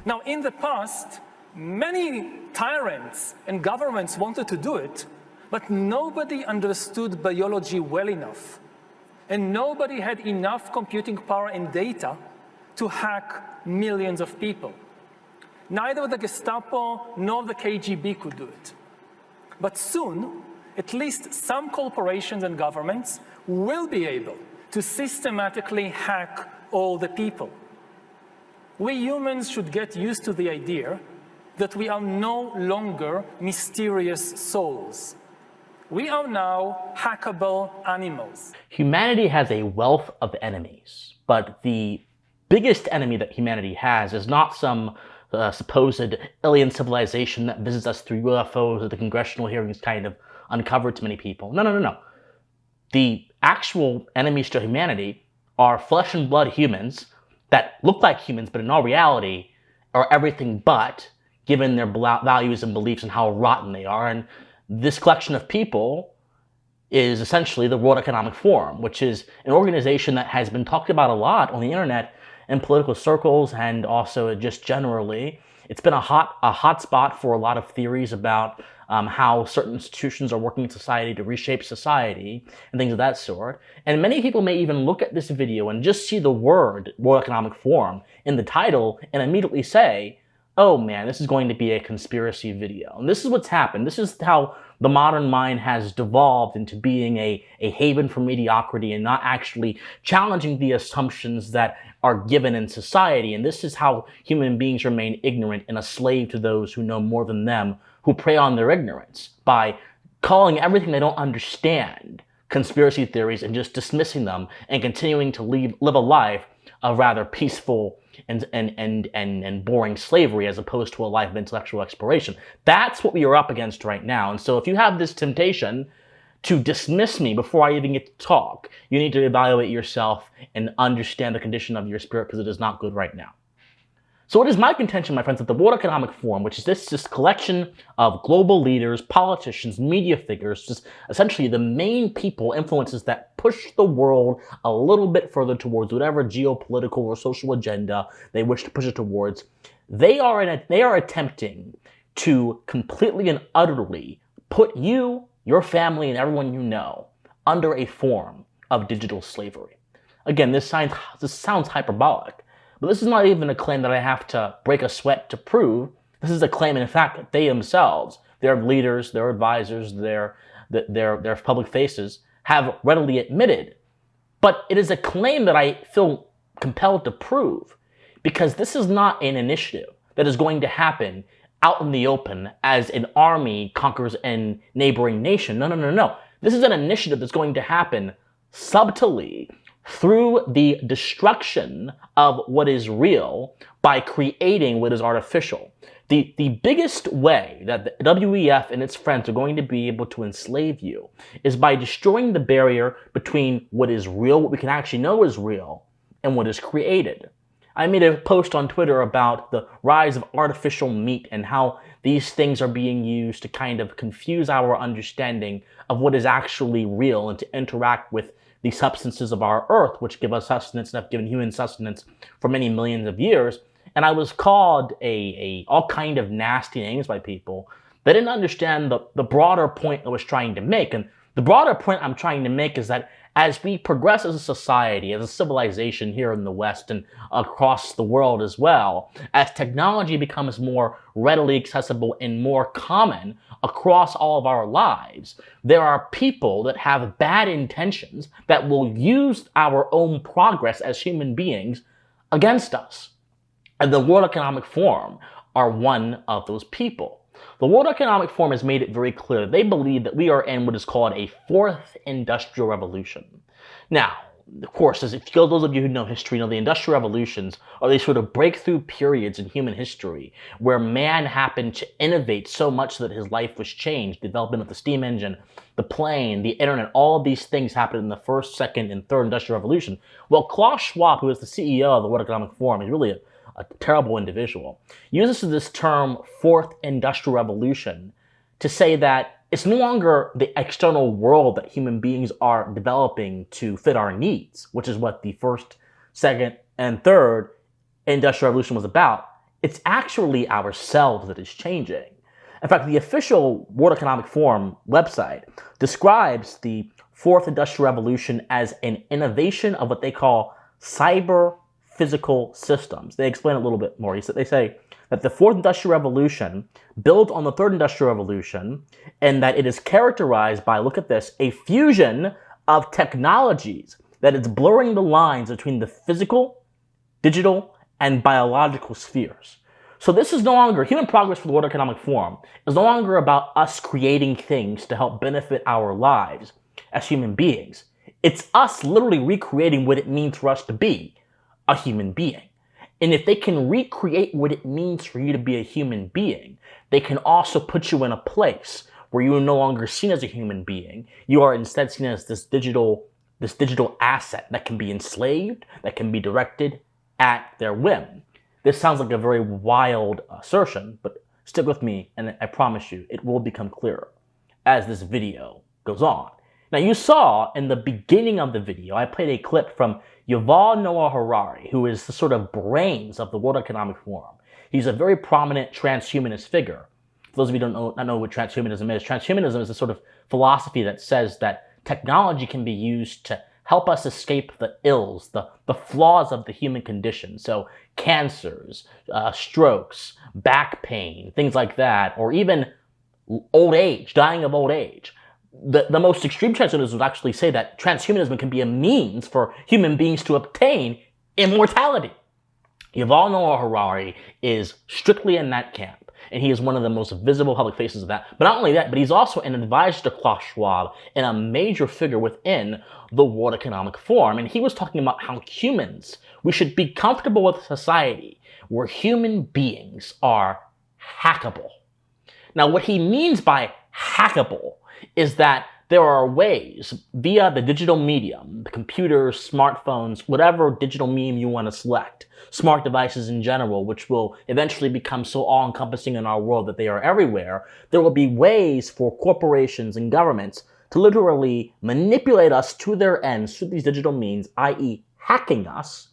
Now, in the past, many tyrants and governments wanted to do it, but nobody understood biology well enough. And nobody had enough computing power and data to hack millions of people. Neither the Gestapo nor the KGB could do it. But soon, at least some corporations and governments will be able to systematically hack all the people. We humans should get used to the idea that we are no longer mysterious souls. We are now hackable animals. Humanity has a wealth of enemies, but the biggest enemy that humanity has is not some supposed alien civilization that visits us through UFOs or the congressional hearings kind of uncovered to many people. No. The actual enemies to humanity are flesh and blood humans that look like humans, but in all reality are everything but, given their values and beliefs and how rotten they are. And this collection of people is essentially the World Economic Forum, which is an organization that has been talked about a lot on the internet in political circles and also just generally. It's been a hot spot for a lot of theories about how certain institutions are working in society to reshape society and things of that sort. And many people may even look at this video and just see the word World Economic Forum in the title and immediately say, oh man, this is going to be a conspiracy video. And this is what's happened. This is how the modern mind has devolved into being a haven for mediocrity and not actually challenging the assumptions that are given in society. And this is how human beings remain ignorant and a slave to those who know more than them, who prey on their ignorance by calling everything they don't understand conspiracy theories and just dismissing them and continuing to live a life of rather peaceful and boring slavery as opposed to a life of intellectual exploration. That's what we are up against right now. And so if you have this temptation to dismiss me before I even get to talk, you need to evaluate yourself and understand the condition of your spirit, because it is not good right now. So it is my contention, my friends, that the World Economic Forum, which is this collection of global leaders, politicians, media figures, just essentially the main people, influences that push the world a little bit further towards whatever geopolitical or social agenda they wish to push it towards, they are attempting to completely and utterly put you, your family, and everyone you know under a form of digital slavery. Again, this sounds hyperbolic. But this is not even a claim that I have to break a sweat to prove. This is a claim, in fact, that they themselves, their leaders, their advisors, their public faces, have readily admitted. But it is a claim that I feel compelled to prove, because this is not an initiative that is going to happen out in the open as an army conquers a neighboring nation. No. This is an initiative that's going to happen subtly, through the destruction of what is real by creating what is artificial. The biggest way that the WEF and its friends are going to be able to enslave you is by destroying the barrier between what is real, what we can actually know is real, and what is created. I made a post on Twitter about the rise of artificial meat and how these things are being used to kind of confuse our understanding of what is actually real and to interact with the substances of our earth, which give us sustenance and have given human sustenance for many millions of years. And I was called all kind of nasty names by people that didn't understand the broader point I was trying to make. And the broader point I'm trying to make is that as we progress as a society, as a civilization here in the West and across the world as well, as technology becomes more readily accessible and more common across all of our lives, there are people that have bad intentions that will use our own progress as human beings against us. And the World Economic Forum are one of those people. The World Economic Forum has made it very clear that they believe that we are in what is called a fourth industrial revolution. Now, of course, those of you who know history know the industrial revolutions are these sort of breakthrough periods in human history where man happened to innovate so much that his life was changed. Development of the steam engine, the plane, the internet, all of these things happened in the first, second, and third industrial revolution. Well, Klaus Schwab, who is the CEO of the World Economic Forum, is really a terrible individual, uses this term fourth industrial revolution to say that it's no longer the external world that human beings are developing to fit our needs, which is what the first, second, and third industrial revolution was about. it's actually ourselves that is changing. In fact, the official World Economic Forum website describes the Fourth Industrial Revolution as an innovation of what they call cyber physical systems. They explain it a little bit more. They say that the Fourth Industrial Revolution builds on the Third Industrial Revolution, and that it is characterized by, look at this, a fusion of technologies that is blurring the lines between the physical, digital, and biological spheres. So this is no longer, human progress for the World Economic Forum is no longer about us creating things to help benefit our lives as human beings. It's us literally recreating what it means for us to be a human being. And if they can recreate what it means for you to be a human being, they can also put you in a place where you are no longer seen as a human being. You are instead seen as this digital asset that can be enslaved, that can be directed at their whim. This sounds like a very wild assertion, but stick with me and I promise you it will become clearer as this video goes on. Now, you saw in the beginning of the video, I played a clip from Yuval Noah Harari, who is the sort of brains of the World Economic Forum. He's a very prominent transhumanist figure. For those of you who don't know what transhumanism is a sort of philosophy that says that technology can be used to help us escape the ills, the flaws of the human condition. So cancers, strokes, back pain, things like that, or even old age, dying of old age. The most extreme transhumanists would actually say that transhumanism can be a means for human beings to obtain immortality. Yuval Noah Harari is strictly in that camp, and he is one of the most visible public faces of that. But not only that, but he's also an advisor to Klaus Schwab and a major figure within the World Economic Forum. And he was talking about how humans, we should be comfortable with a society where human beings are hackable. Now, what he means by hackable is that there are ways via the digital medium, the computers, smartphones, whatever digital medium you want to select, smart devices in general, which will eventually become so all-encompassing in our world that they are everywhere, there will be ways for corporations and governments to literally manipulate us to their ends through these digital means, i.e. hacking us.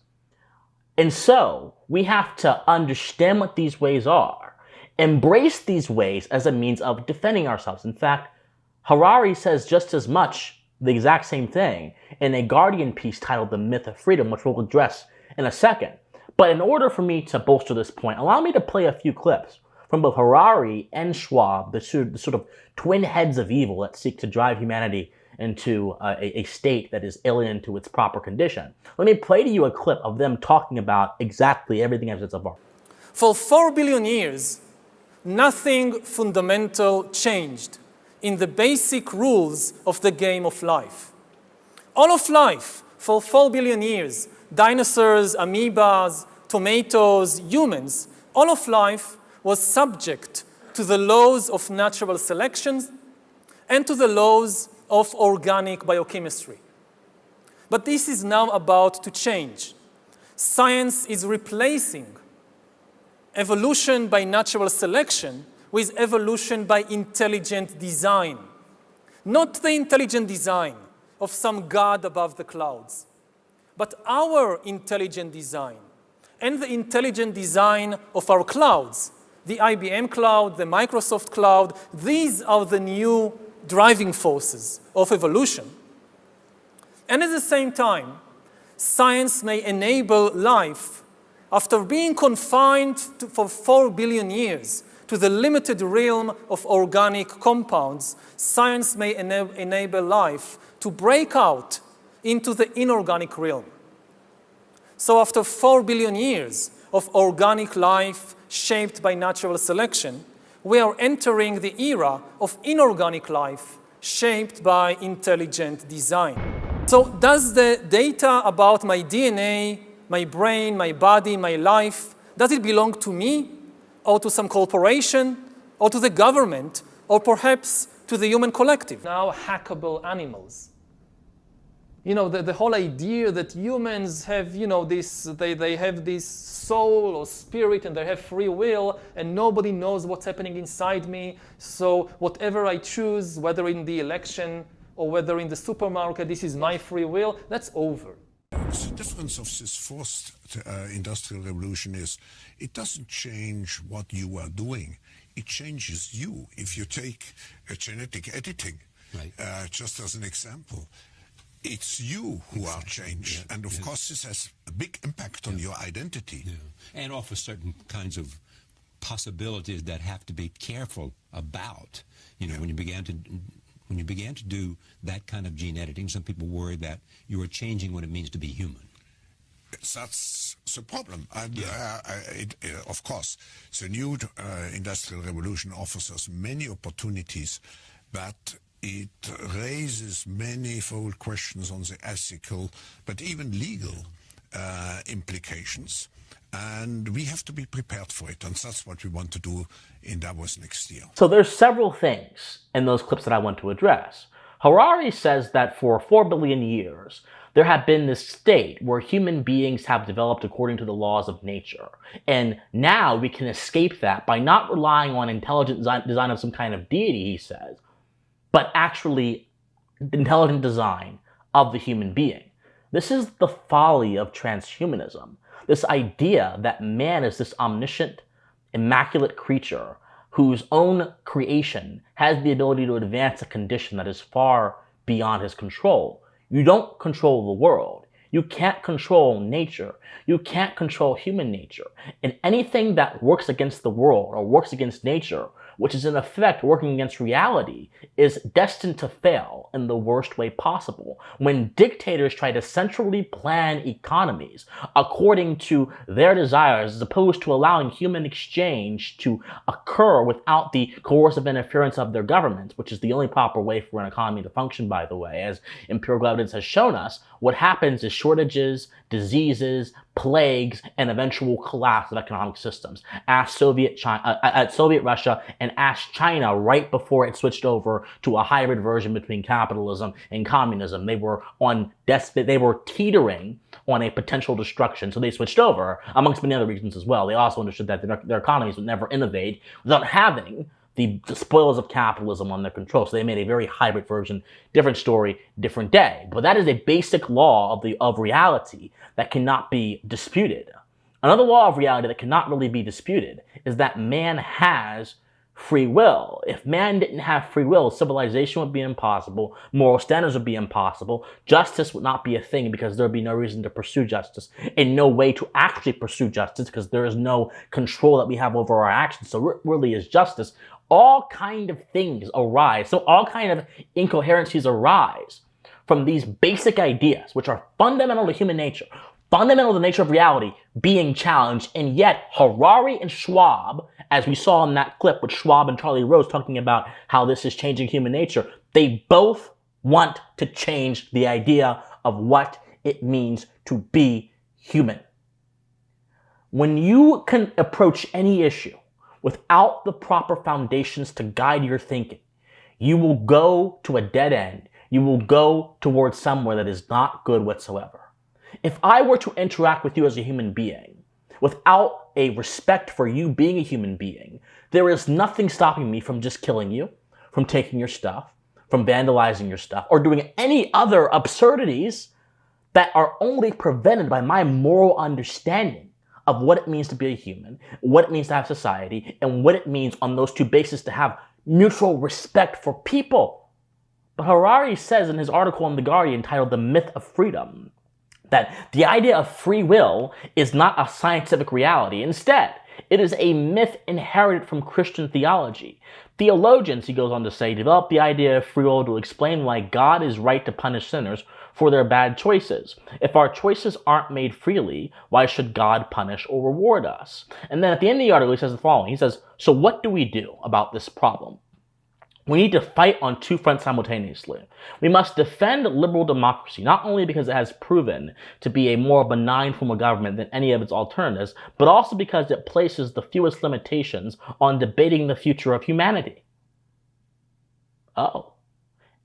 And so we have to understand what these ways are, embrace these ways as a means of defending ourselves. In fact, Harari says just as much, the exact same thing, in a Guardian piece titled The Myth of Freedom, which we'll address in a second. But in order for me to bolster this point, allow me to play a few clips from both Harari and Schwab, the sort of twin heads of evil that seek to drive humanity into a state that is alien to its proper condition. Let me play to you a clip of them talking about exactly everything I've said so far. For 4 billion years, nothing fundamental changed in the basic rules of the game of life. All of life, for 4 billion years, dinosaurs, amoebas, tomatoes, humans, all of life was subject to the laws of natural selection and to the laws of organic biochemistry. But this is now about to change. Science is replacing evolution by natural selection with evolution by intelligent design. Not the intelligent design of some god above the clouds, but our intelligent design and the intelligent design of our clouds, the IBM cloud, the Microsoft cloud. These are the new driving forces of evolution. And at the same time, science may enable life after being confined for 4 billion years to the limited realm of organic compounds. Science may enable life to break out into the inorganic realm. So after 4 billion years of organic life shaped by natural selection, we are entering the era of inorganic life shaped by intelligent design. So does the data about my DNA, my brain, my body, my life, does it belong to me, or to some corporation, or to the government, or perhaps to the human collective? Now hackable animals. You know, the whole idea that humans have, you know, they have this soul or spirit and they have free will and nobody knows what's happening inside me. So whatever I choose, whether in the election or whether in the supermarket, this is my free will, that's over. It's difficult difference of this forced industrial revolution is it doesn't change what you are doing. It changes you. If you take genetic editing, right. Just as an example, it's you who are changed. Yeah. And of course, this has a big impact on your identity. Yeah. And offers certain kinds of possibilities that have to be careful about. You know, when you began to do that kind of gene editing, some people worry that you are changing what it means to be human. That's the problem. And of course, the new industrial revolution offers us many opportunities, but it raises manifold questions on the ethical, but even legal implications. And we have to be prepared for it. And that's what we want to do in Davos next year. So there's several things in those clips that I want to address. Harari says that for 4 billion years, there have been this state where human beings have developed according to the laws of nature. And now we can escape that by not relying on intelligent design of some kind of deity, he says, but actually intelligent design of the human being. This is the folly of transhumanism. This idea that man is this omniscient, immaculate creature whose own creation has the ability to advance a condition that is far beyond his control. You don't control the world. You can't control nature. You can't control human nature. And anything that works against the world or works against nature, which is in effect working against reality, is destined to fail in the worst way possible. When dictators try to centrally plan economies according to their desires, as opposed to allowing human exchange to occur without the coercive interference of their governments, which is the only proper way for an economy to function, by the way, as empirical evidence has shown us, what happens is shortages, diseases, plagues, and eventual collapse of economic systems. Ask Soviet Russia and ask China right before it switched over to a hybrid version between capitalism and communism. They were teetering on a potential destruction, so they switched over, amongst many other reasons as well. They also understood that their economies would never innovate without having the spoils of capitalism on their control. So they made a very hybrid version, different story, different day. But that is a basic law of reality that cannot be disputed. Another law of reality that cannot really be disputed is that man has free will. If man didn't have free will, civilization would be impossible, moral standards would be impossible, justice would not be a thing because there would be no reason to pursue justice and no way to actually pursue justice because there is no control that we have over our actions. So what really is justice? All kind of things arise. So all kind of incoherencies arise from these basic ideas, which are fundamental to human nature, fundamental to the nature of reality, being challenged. And yet Harari and Schwab, as we saw in that clip with Schwab and Charlie Rose talking about how this is changing human nature, they both want to change the idea of what it means to be human. When you can approach any issue without the proper foundations to guide your thinking, you will go to a dead end. You will go towards somewhere that is not good whatsoever. If I were to interact with you as a human being without a respect for you being a human being, there is nothing stopping me from just killing you, from taking your stuff, from vandalizing your stuff, or doing any other absurdities that are only prevented by my moral understanding of what it means to be a human, what it means to have society, and what it means on those two bases to have mutual respect for people. But Harari says in his article in The Guardian titled The Myth of Freedom that the idea of free will is not a scientific reality. Instead, it is a myth inherited from Christian theology. Theologians, he goes on to say, developed the idea of free will to explain why God is right to punish sinners for their bad choices. If our choices aren't made freely, why should God punish or reward us? And then at the end of the article, he says the following. He says, so what do we do about this problem? We need to fight on two fronts simultaneously. We must defend liberal democracy, not only because it has proven to be a more benign form of government than any of its alternatives, but also because it places the fewest limitations on debating the future of humanity.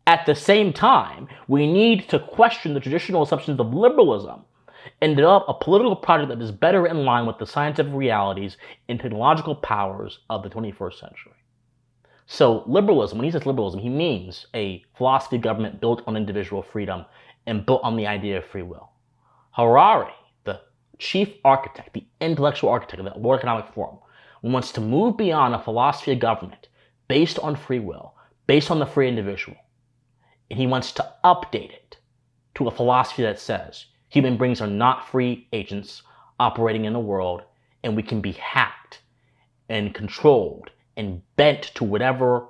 At the same time, we need to question the traditional assumptions of liberalism and develop a political project that is better in line with the scientific realities and technological powers of the 21st century. So liberalism, when he says liberalism, he means a philosophy of government built on individual freedom and built on the idea of free will. Harari, the chief architect, the intellectual architect of the World Economic Forum, wants to move beyond a philosophy of government based on free will, based on the free individual. And he wants to update it to a philosophy that says human beings are not free agents operating in the world, and we can be hacked and controlled and bent to whatever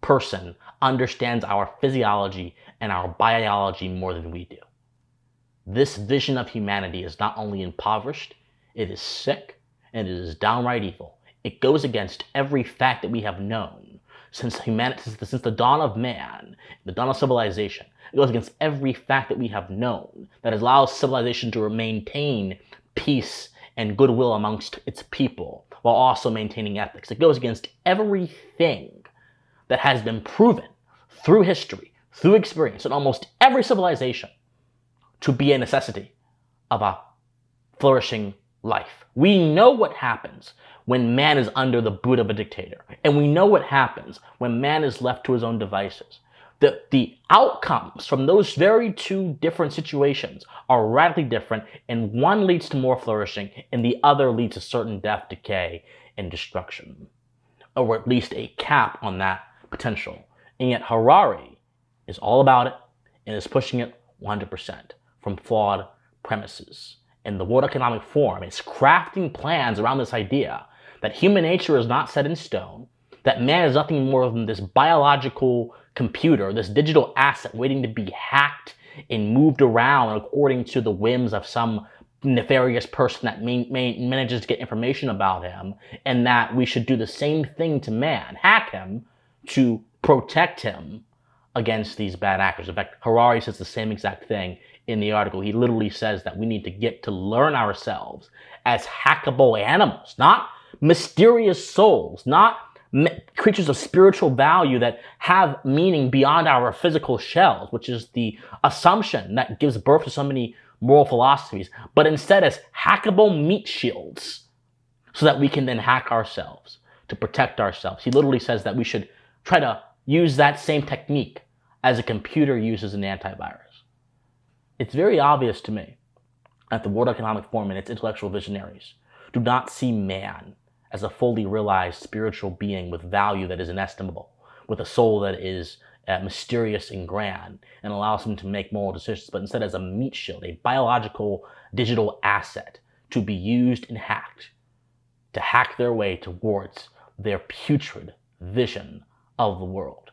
person understands our physiology and our biology more than we do. This vision of humanity is not only impoverished, it is sick, and it is downright evil. It goes against every fact that we have known since the dawn of man, the dawn of civilization. It goes against every fact that we have known that allows civilization to maintain peace and goodwill amongst its people while also maintaining ethics. It goes against everything that has been proven through history, through experience, in almost every civilization to be a necessity of a flourishing life. We know what happens when man is under the boot of a dictator, and we know what happens when man is left to his own devices. The outcomes from those very two different situations are radically different, and one leads to more flourishing, and the other leads to certain death, decay, and destruction, or at least a cap on that potential. And yet Harari is all about it and is pushing it 100% from flawed premises. And the World Economic Forum is crafting plans around this idea that human nature is not set in stone, that man is nothing more than this biological computer, this digital asset waiting to be hacked and moved around according to the whims of some nefarious person that manages to get information about him, and that we should do the same thing to man, hack him to protect him against these bad actors. In fact, Harari says the same exact thing in the article. He literally says that we need to get to learn ourselves as hackable animals, not mysterious souls, not creatures of spiritual value that have meaning beyond our physical shells, which is the assumption that gives birth to so many moral philosophies, but instead as hackable meat shields so that we can then hack ourselves to protect ourselves. He literally says that we should try to use that same technique as a computer uses an antivirus. It's very obvious to me that the World Economic Forum and its intellectual visionaries do not see man as a fully realized spiritual being with value that is inestimable, with a soul that is mysterious and grand and allows him to make moral decisions, but instead as a meat shield, a biological digital asset to be used and hacked, to hack their way towards their putrid vision of the world.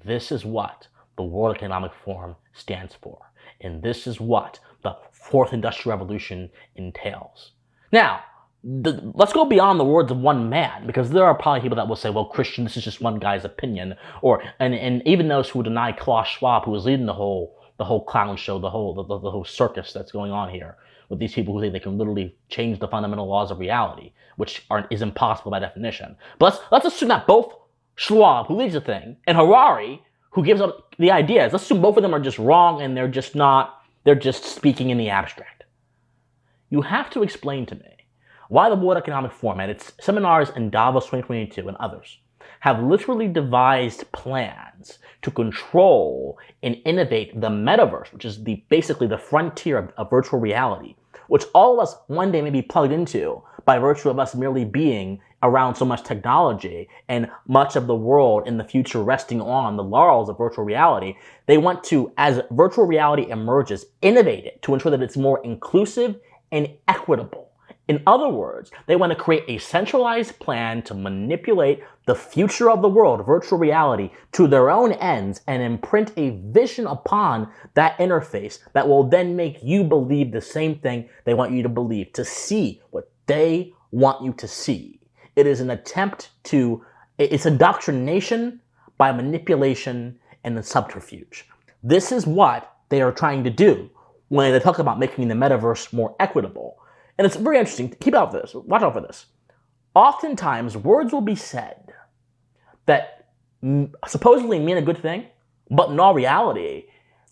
This is what the World Economic Forum stands for, and this is what the Fourth Industrial Revolution entails. Now, let's go beyond the words of one man, because there are probably people that will say, well, Christian, this is just one guy's opinion, and even those who deny Klaus Schwab, who is leading the whole clown show, the whole circus that's going on here, with these people who think they can literally change the fundamental laws of reality, which is impossible by definition. But let's assume that both Schwab, who leads the thing, and Harari, who gives up the ideas, let's assume both of them are just wrong and they're just speaking in the abstract. You have to explain to me why the World Economic Forum at its seminars in Davos 2022 and others have literally devised plans to control and innovate the metaverse, which is basically the frontier of virtual reality, which all of us one day may be plugged into by virtue of us merely being around so much technology and much of the world in the future resting on the laurels of virtual reality. They want to, as virtual reality emerges, innovate it to ensure that it's more inclusive and equitable. In other words, they want to create a centralized plan to manipulate the future of the world, virtual reality, to their own ends and imprint a vision upon that interface that will then make you believe the same thing they want you to believe, to see what they want you to see. It is an attempt it's indoctrination by manipulation and subterfuge. This is what they are trying to do when they talk about making the metaverse more equitable. And it's very interesting. Keep out for this. Watch out for this. Oftentimes, words will be said that supposedly mean a good thing, but in all reality,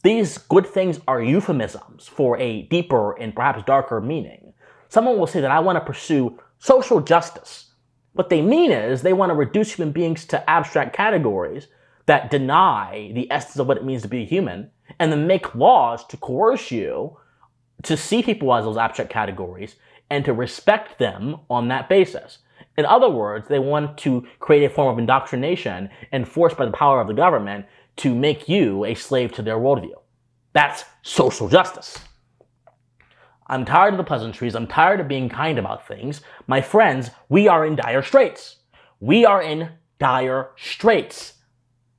these good things are euphemisms for a deeper and perhaps darker meaning. Someone will say that I want to pursue social justice. What they mean is they want to reduce human beings to abstract categories that deny the essence of what it means to be a human, and then make laws to coerce you to see people as those abstract categories and to respect them on that basis. In other words, they want to create a form of indoctrination enforced by the power of the government to make you a slave to their worldview. That's social justice. I'm tired of the pleasantries. I'm tired of being kind about things. My friends, we are in dire straits. We are in dire straits.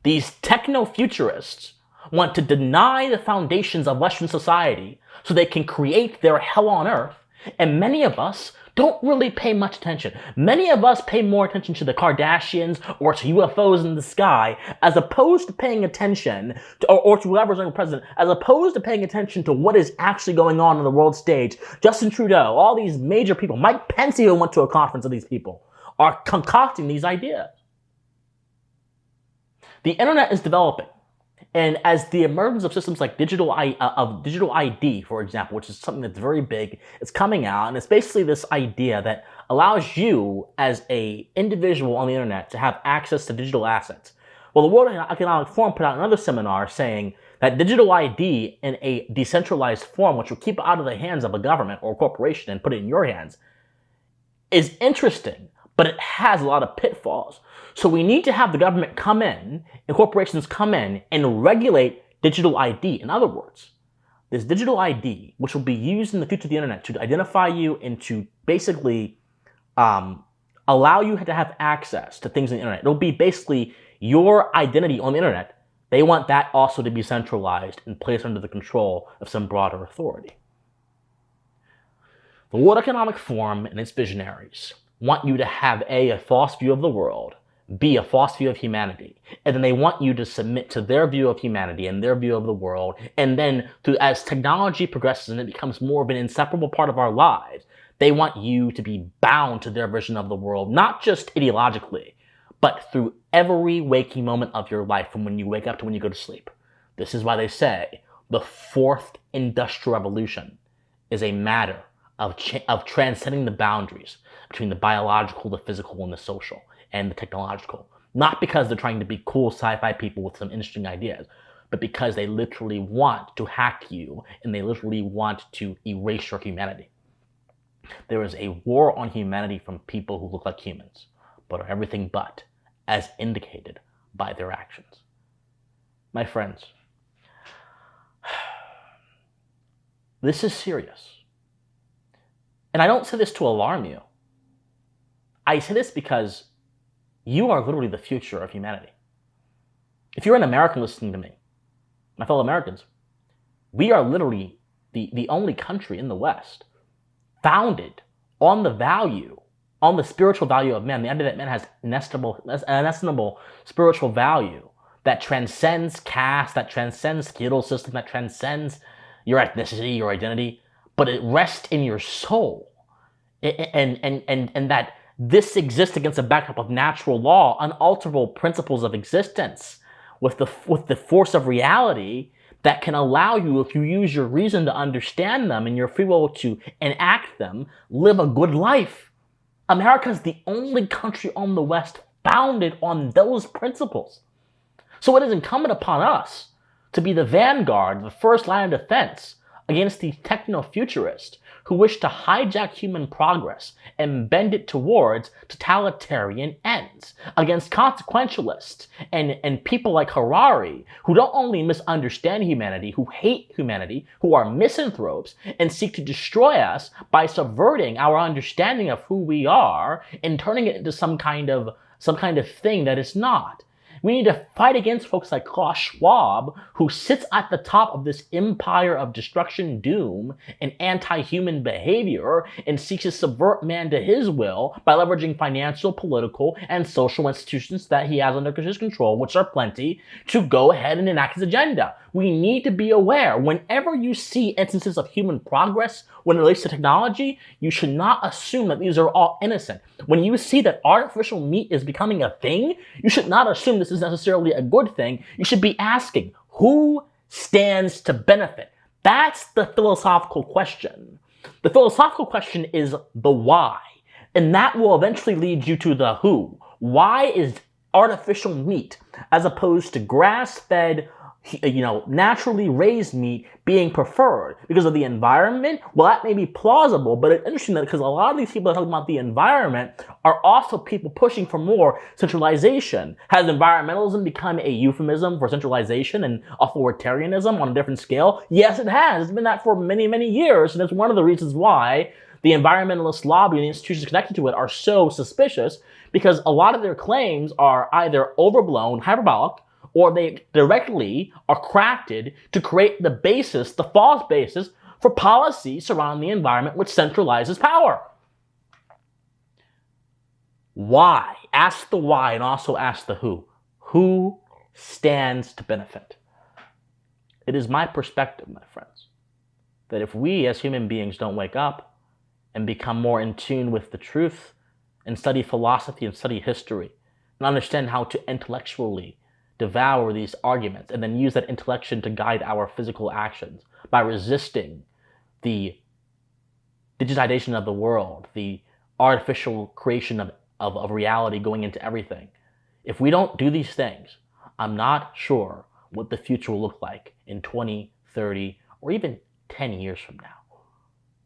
These techno-futurists want to deny the foundations of Western society so they can create their hell on earth, and many of us don't really pay much attention. Many of us pay more attention to the Kardashians or to UFOs in the sky as opposed to paying attention to, or to whoever's running president, as opposed to paying attention to what is actually going on the world stage. Justin Trudeau, all these major people, Mike Pence even went to a conference of these people, are concocting these ideas. The internet is developing. And as the emergence of systems like digital ID, for example, which is something that's very big, it's coming out, and it's basically this idea that allows you as a individual on the internet to have access to digital assets. Well, the World Economic Forum put out another seminar saying that digital ID in a decentralized form, which will keep it out of the hands of a government or a corporation and put it in your hands, is interesting, but it has a lot of pitfalls. So we need to have the government come in and corporations come in and regulate digital ID. In other words, this digital ID, which will be used in the future of the internet to identify you and to basically allow you to have access to things on the internet. It'll be basically your identity on the internet. They want that also to be centralized and placed under the control of some broader authority. The World Economic Forum and its visionaries want you to have a false view of the world, B, a false view of humanity, and then they want you to submit to their view of humanity and their view of the world, and then as technology progresses and it becomes more of an inseparable part of our lives, they want you to be bound to their vision of the world, not just ideologically, but through every waking moment of your life, from when you wake up to when you go to sleep. This is why they say the fourth industrial revolution is a matter of transcending the boundaries between the biological, the physical, and the social, and the technological. Not because they're trying to be cool sci-fi people with some interesting ideas, but because they literally want to hack you and they literally want to erase your humanity. There is a war on humanity from people who look like humans, but are everything but, as indicated by their actions. My friends, this is serious. And I don't say this to alarm you. I say this because you are literally the future of humanity. If you're an American listening to me, my fellow Americans, we are literally the only country in the West founded on the spiritual value of man, the idea that man has an estimable spiritual value that transcends caste, that transcends skittle system, that transcends your ethnicity, your identity, but it rests in your soul. And that this exists against a backdrop of natural law, unalterable principles of existence, with the force of reality that can allow you, if you use your reason to understand them and your free will to enact them, live a good life. America is the only country on the West founded on those principles. So it is incumbent upon us to be the vanguard, the first line of defense against the techno-futurists who wish to hijack human progress and bend it towards totalitarian ends, against consequentialists and people like Harari, who don't only misunderstand humanity, who hate humanity, who are misanthropes, and seek to destroy us by subverting our understanding of who we are and turning it into some kind of thing that it's not. We need to fight against folks like Klaus Schwab, who sits at the top of this empire of destruction, doom, and anti-human behavior, and seeks to subvert man to his will by leveraging financial, political, and social institutions that he has under his control, which are plenty, to go ahead and enact his agenda. We need to be aware, whenever you see instances of human progress when it relates to technology, you should not assume that these are all innocent. When you see that artificial meat is becoming a thing, you should not assume this is necessarily a good thing. You should be asking, who stands to benefit? That's the philosophical question. The philosophical question is the why, and that will eventually lead you to the who. Why is artificial meat, as opposed to grass-fed, naturally raised meat being preferred because of the environment, well, that may be plausible, but it's interesting that because a lot of these people that are talking about the environment are also people pushing for more centralization. Has environmentalism become a euphemism for centralization and authoritarianism on a different scale? Yes, it has. It's been that for many, many years, and it's one of the reasons why the environmentalist lobby and the institutions connected to it are so suspicious, because a lot of their claims are either overblown, hyperbolic, or they directly are crafted to create the false basis for policy surrounding the environment which centralizes power. Why? Ask the why and also ask the who. Who stands to benefit? It is my perspective, my friends, that if we as human beings don't wake up and become more in tune with the truth and study philosophy and study history and understand how to intellectually devour these arguments and then use that intellection to guide our physical actions by resisting the digitization of the world, the artificial creation of reality going into everything. If we don't do these things, I'm not sure what the future will look like in 20, 30, or even 10 years from now.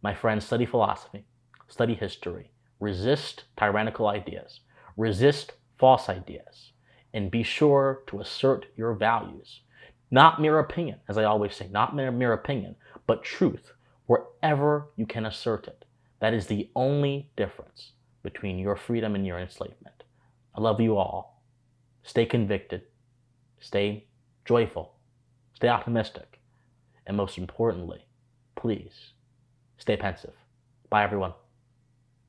My friends, study philosophy, study history, resist tyrannical ideas, resist false ideas, and be sure to assert your values. Not mere opinion, as I always say, not mere opinion, but truth, wherever you can assert it. That is the only difference between your freedom and your enslavement. I love you all. Stay convicted, stay joyful, stay optimistic, and most importantly, please, stay pensive. Bye, everyone.